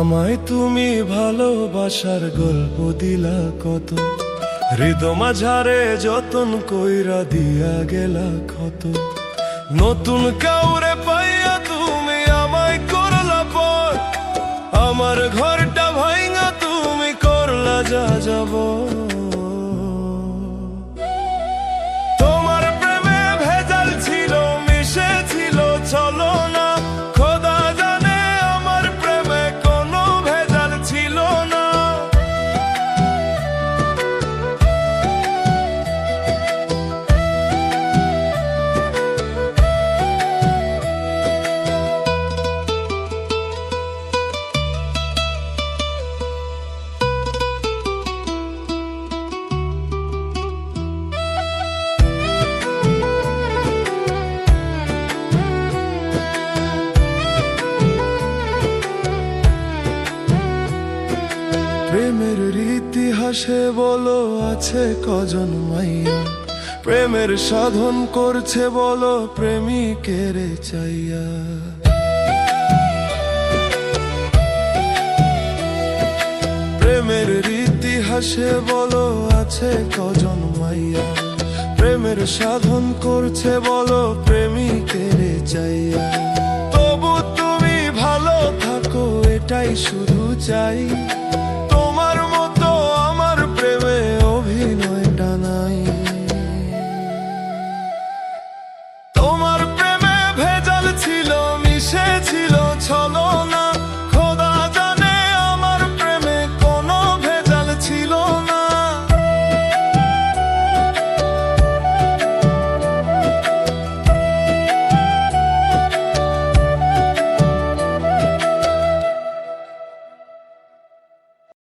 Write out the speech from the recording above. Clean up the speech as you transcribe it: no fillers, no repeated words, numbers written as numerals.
আমায় তুমি ভালোবাসার গল্প দিলা কত, হৃদয় মাঝারে যতন কইরা দিয়া গেলা ক্ষত। নতুন কাউরে পাইয়া তুমি আমায় করলা পর, আমার ঘরটা ভাঙা তুমি করলা যা যাব। তোমার প্রেমে ভেজাল ছিল, মিশে ছিল চলো না, খোদা জানে আমার প্রেমে কোনো ভেজাল ছিল না। প্রেমের ইতিহাসে বলো আছে কজন মাইয়া, প্রেমের সাধন করছে বলো প্রেমিকের চাইয়া। প্রেমের ইতিহাসে বলো আছে কজন মাইয়া, প্রেমের সাধন করছে বলো প্রেমিকের চাইয়া। তবু তুমি ভালো থাকো এটাই শুধু চাই।